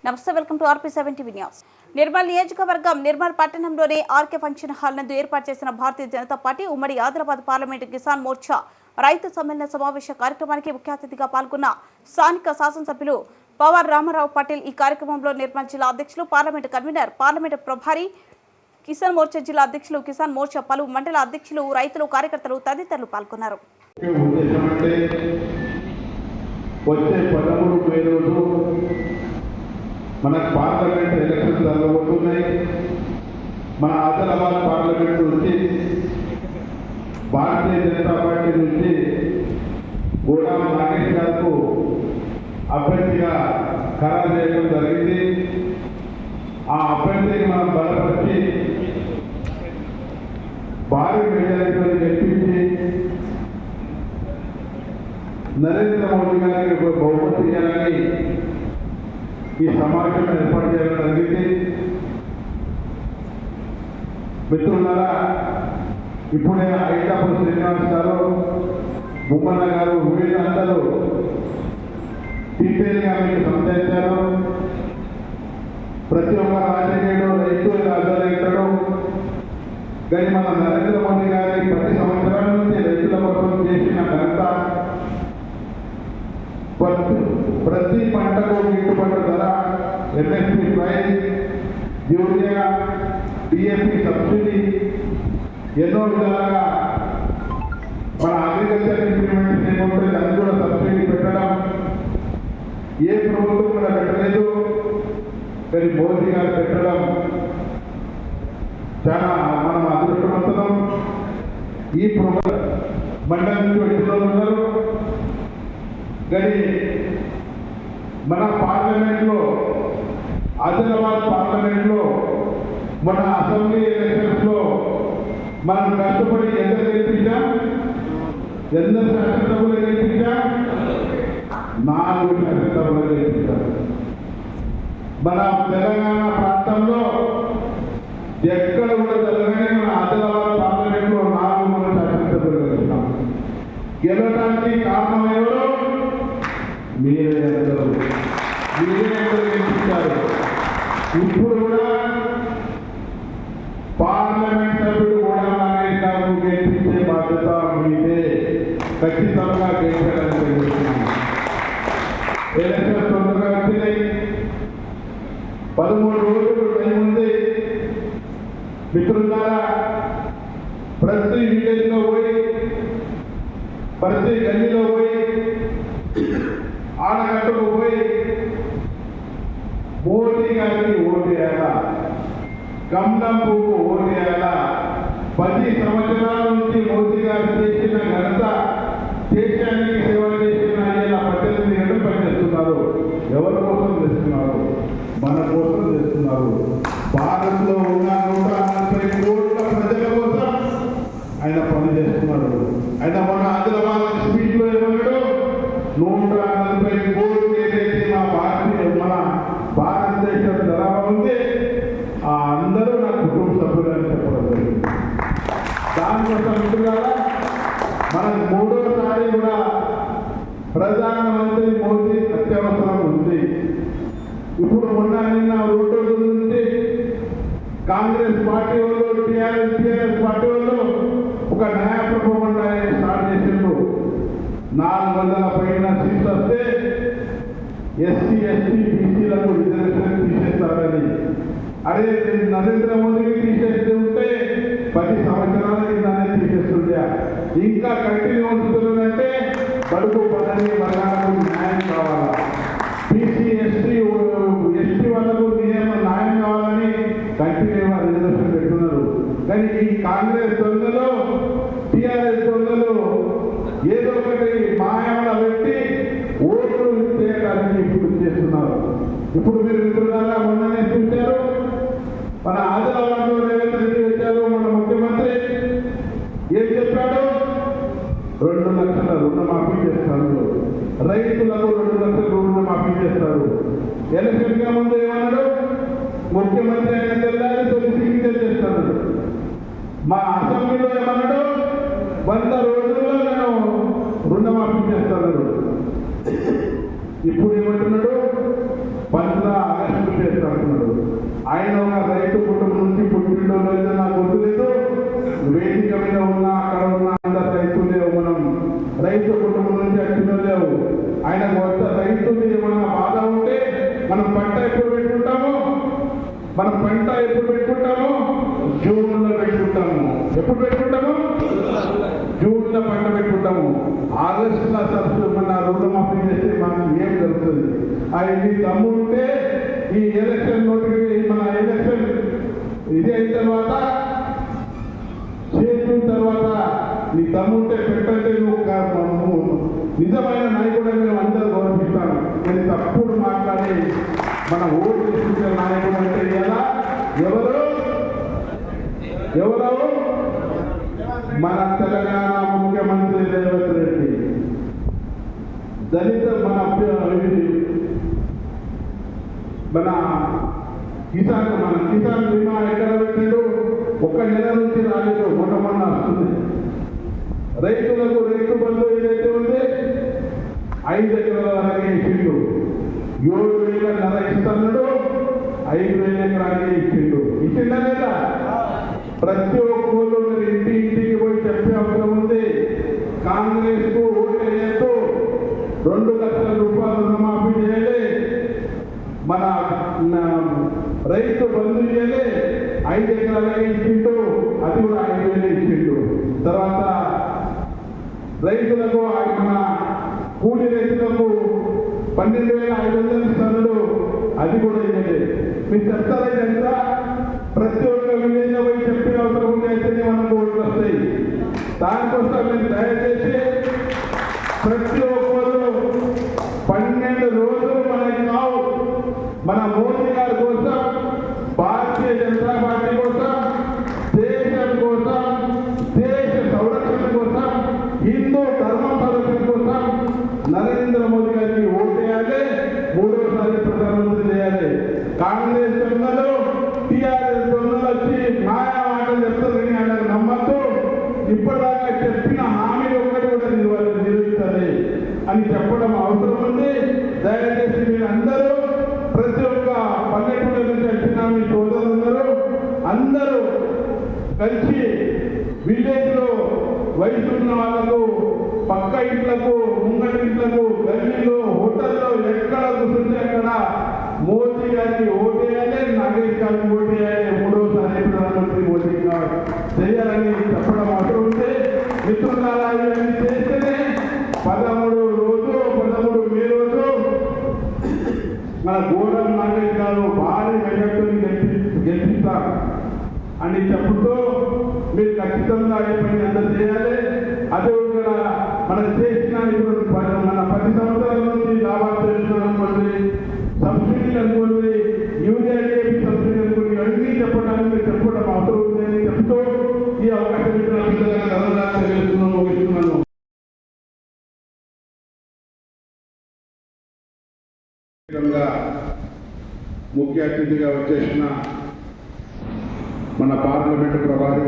నమస్తే, welcome to RP7 TV news. Nirmal నియోజకవర్గం నిర్మల్ పట్టణంలోని ఆర్కే ఫంక్షన్ హాల్ నందు ఏర్పాటు చేసిన భారతీయ జనతా పార్టీ ఉమ్మడి ఆదిలాబాద్ పార్లమెంటు కిసాన్ మోర్చా రైతు సమ్మేళన సమావేశ కార్యక్రమానికి ముఖ్య అతిథిగా పాల్గొన్న స్థానిక శాసనసభ్యులు పవర్ రామారావు పటేల్ ఈ కార్యక్రమంలో నిర్మల్ జిల్లా అధ్యక్షులు, పార్లమెంటు కన్వీనర్, పార్లమెంటు ప్రభారి, కిసాన్ మోర్చా జిల్లా అధ్యక్షులు, కిసాన్ మోర్చా పలు మండల అధ్యక్షులు, రైతులు, కార్యకర్తలు తదితరులు పాల్గొన్నారు. మన పార్లమెంట్ ఎలక్షన్స్ జరగబోతున్నాయి. మన ఆదిలాబాద్ పార్లమెంట్ నుంచి భారతీయ జనతా పార్టీ నుంచి గోడా నాగేష్ గారు అభ్యర్థిగా ఖరారు చేయడం జరిగింది. ఆ అభ్యర్థిని మనం బలపరిచి భారీ మెజారిటీలో గెలిపించి నరేంద్ర మోదీ గారికి బహుమతి ఇవ్వాలని ఈ సమావేశం ఏర్పాటు చేయడం జరిగింది. మిత్రులారా, ఇప్పుడే ఐటాపూర్ శ్రీనివాస్ గారు, బొమ్మన్న గారు, వీళ్ళందరూ డీటెయిల్గా మీకు సందేశారు. ప్రతి ఒక్క రాజకీయుడు రైతు రాజకీయుడు కానీ మన నరేంద్ర మోదీ గారి 10 సంవత్సరాల నుంచి రైతుల కోసం చేసిన ఘనత, ప్రతి పంటకు గిట్టుబాటు ధర, MSP price, urea, DAP subsidy, ఎన్నో విధాలుగా మన అగ్రికల్చర్ ఇంప్లిమెంట్ ఏముంటే దాన్ని కూడా సబ్సిడీ పెట్టడం ఏ ప్రభుత్వం కూడా పెట్టలేదు. కానీ మోదీ గారు పెట్టడం చాలా మనం అదృష్టవంతులం. ఈ మండలం నుంచి వచ్చిన ఉన్నారు. కానీ మన పార్లమెంట్లో, ఆదిలాబాద్ పార్లమెంట్లో, మన అసెంబ్లీ ఎలక్షన్స్లో మనం కష్టపడి ఎంత గెలిపించాం, ఎంత శాసనసభలు గెలిపించాం, 4 శాసనసభలు గెలిపించాం. మన తెలంగాణ ప్రాంతంలో ఎక్కడ కూడా జరగని మన ఆదిలాబాద్ పార్లమెంట్లో 4 శాసనసభలు గెలిచినాం. గెలవడానికి కారణం ఎవరు? మీరే గెలిపించారు. ఇప్పుడు కూడా పార్లమెంట్ సభ్యుడు కూడా నాగేశ్వరరావు గెలిపించే బాధ్యత మీదే. ఖచ్చితంగా గెలిచడానికి ఎలక్షన్ తొందరగా వచ్చినాయి. 13 రోజులు టైం ఉంది. మిత్రులారా, ప్రతి విలేజ్లో పోయి, ప్రతి గల్లీలో పోయి, ఆడగట్టుకు పోయి మోదీ గారికి ఓటేయాలా, గంధం పువ్వు ఓటేయాలా. 10 సంవత్సరాల నుంచి మోదీ గారు చేసిన ఘనత, దేశానికి సేవ చేసిన ఆయన 18 ఏళ్ళు పనిచేస్తున్నారు. ఎవరి కోసం చేస్తున్నారు? మన కోసం చేస్తున్నారు. భారత్లో ఉన్న 140 కోట్ల ప్రజల కోసం ఆయన పని చేస్తున్నాడు. ఆయన మన ఆదిలాబాద్ స్పీచ్లో ఏమన్నాడు? 140 కోట్లు ఏదైతే మన భారతదేశం ధర ఉంది, ఆ అందరూ నా కుటుంబ సభ్యులని చెప్పడం జరిగింది. దానికోసం మిత్రులారా, మనం 3వసారి కూడా ప్రధానమంత్రి మోదీ అత్యవసరం ఉంది. ఇప్పుడు మొన్న నిన్న 2 రోజుల నుంచి కాంగ్రెస్ పార్టీ వాళ్ళు, టీఆర్ఎస్ పార్టీ వాళ్ళు ఒక న్యాయ ప్రపోజల్ స్టార్ట్ చేసిండ్రు. 400 పైన సీట్లు వస్తే SC, ST, BCలకు రిజర్వేషన్ తీసేస్తారని. అదే నరేంద్ర మోదీకి తీసేస్తే ఉంటే 10 సంవత్సరాల కిందనే తీసేస్తుంటే ఇంకా కంటిన్యూ ఉంటుందంటే బడుగు పదని వర్గాలకు న్యాయం కావాలా, BC, ST వాళ్ళకు న్యాయం కావాలని కంటిన్యూగా రిజర్వేషన్ పెట్టున్నారు. కానీ ఈ కాంగ్రెస్ దొంగలు, టీఆర్ఎస్ దొంగలు ఏదో ఒకటి మాయమల పెట్టి ఓట్లు చేయడానికి ఇప్పుడు చేస్తున్నారు. ఇప్పుడు మీరు మిత్రులారా, మొన్ననే చూశారు, మన ఆదిలాబాద్లో రేవంత్ రెడ్డి వచ్చారు. మన ముఖ్యమంత్రి ఏం చెప్పాడు? 2 లక్షల రుణమాఫీ చేస్తారు, రైతులకు 2 లక్షల రుణమాఫీ చేస్తారు. ఎలక్షన్గా ముందు ఏమన్నాడు? ముఖ్యమంత్రి అయిన తెల్లారి తొలి సిగ్నేచర్ చేస్తాడు. మా అసెంబ్లీలో ఏమన్నాడు? 100 రోజుల్లో నేను రుణమాఫీ చేస్తాను. ఇప్పుడు ఏమంటున్నాడు? 15 ఆగస్టు మాట్లాడుతున్నాడు. ఆయన ఒక రైతు కుటుంబం నుంచి పుట్టిండో లేదో నాకు గుర్తులేదు. వేదిక మీద ఉన్న అక్కడ ఉన్న అందరు రైతులు లేవు, మనం రైతు కుటుంబం నుంచి వచ్చిన లేవు. ఆయన కొత్త రైతు మీద ఏమన్నా బాధ ఉంటే మనం పంట ఎప్పుడు పెట్టుకుంటాము? మనం పంట ఎప్పుడు పెట్టుకుంటాము? జూన్లో పెట్టుకుంటాము. ఎప్పుడు పెట్టుకుంటాము? జూన్లో పంట పెట్టుకుంటాము. ఆగస్టులో సబ్సిడీ మన రుణమాఫీ చేస్తే మనకు ఏం జరుగుతుంది? అది దమ్ము ఉంటే ఈ ఎలక్షన్ నోటిఫికేషన్ మన ఎలక్షన్ ఇది అయిన తర్వాత చేసిన తర్వాత నీ దమ్ముంటే పెట్టంటే నువ్వు నిజమైన నాయకుడు మేము అందరూ గౌరవిస్తాను. కానీ తప్పుడు మాట్లాడి మన ఓటు తీసుకుంటే నాయకుడు అంటే ఎలా? ఎవరు మన తెలంగాణ ముఖ్యమంత్రి రేవంత్ రెడ్డి. దళిత మన కిసాన్ బీమా ఎక్కడ పెట్టాడు? ఒక్క నెల నుంచి రాలేదు, మొన్న వస్తుంది. రైతులకు రైతు బంధు ఏదైతే ఉంది 5 ఎకరాల వరకే ఇచ్చిండు. 7,500 ఇస్తున్నాడు, 5,000 ఎకరాలకే ఇచ్చిండు. ఇచ్చిందా లేదా? ప్రతి ఒక్కరు మీరు ఇంటికి పోయి చెప్పే అవసరం ఉంది. కాంగ్రెస్ కు ఓటు వేయద్దు, 2 లక్షల రూపాయలు రుణమాఫీ చేయాలి, మన రైతు బంధు చేయాలి. 5 ఎకరాలకే ఇచ్చిండు, అది కూడా 5,000 ఇచ్చిండు. తర్వాత రైతులకు మన కూలి రైతులకు 12,500 ఇస్తున్నాడు, అది కూడా ఇవ్వలేదు. మీరు చెప్తారా? ఎంత ప్రతి ఒక్క విలేజ్లో పోయి చెప్పే అవసరం ఉంది. అయితేనే మనకు ఓట్లు వస్తాయి. దానికోసం మీరు దయచేసి ప్రతి ఒక్కరు 12 రోజులు మనకి కావు. మన మోదీ గారి కోసం, భారతీయ జనతా పార్టీ కోసం, దేశం కోసం, దేశ సంరక్షణ కోసం, హిందూ ధర్మం సంరక్షణ కోసం నరేంద్ర మోదీ గారికి ఓటు వేయాలి. 3వసారి ప్రధానమంత్రి చేయాలి. కాంగ్రెస్ దొంగలు, టీఆర్ఎస్ దొంగలు వచ్చి మాయా మాటలు చెప్తారు, కానీ వాళ్ళకి నమ్మద్దు. ఇప్పటిదాకా చెప్పిన హామీలు ఒక్కటి కూడా నిలుస్తుంది అని చెప్పడం అవసరం ఉంది. దయచేసి మీరు అందరూ ప్రతి ఒక్క పల్లెటూళ్ళ నుంచి వచ్చిన మీ సోదరులందరూ అందరూ కలిసి విలేజ్లో వయసు ఉన్న వాళ్ళకు, పక్క ఇంట్లకు, ముంగటి ఇంట్లకు, గల్లీలో, హోటల్లో ఎక్కడ కూర్చుంటే అక్కడ మోదీ గారికి ఓటేయాలి, నాగేష్ గారికి ఓటేయాలి, 3వసారి ప్రధానమంత్రి మోదీ చేయాలని చెప్పడం అవసరం ఉంది. మిత్రులారా, ఇవన్నీ చేస్తేనే 13 మే రోజు మన గోరం నాగేష్ గారు భారీ మెజార్టీని గెలిపిస్తారు అని చెప్పుతూ మీరు ఖచ్చితంగా ఈ పని అంతా చేయాలి. అదే కూడా మనం చేసిన మన 10 సంవత్సరాల నుంచి లాభాలు చేస్తున్నాం అనుకోండి, సబ్సిడీలు అనుకోండి, యూరియా డిఏపి సబ్సిడీ అనుకోండి, అన్నీ చెప్పడం అవసరం ఉందని చెప్తూ ఈ అవకాశం ముగిస్తున్నాను. ముఖ్య అతిథిగా వచ్చేసిన మన పార్లమెంటు ప్రభారి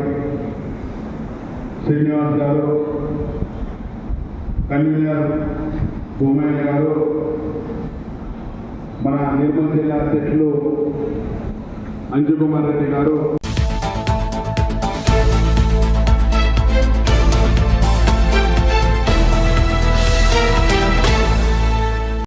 శ్రీనివాస్ గారు, కన్వీనర్ భూమయ్య గారు, మన నిర్మల్ జిల్లా అధ్యక్షులు అంజుకుమార్ రెడ్డి గారు,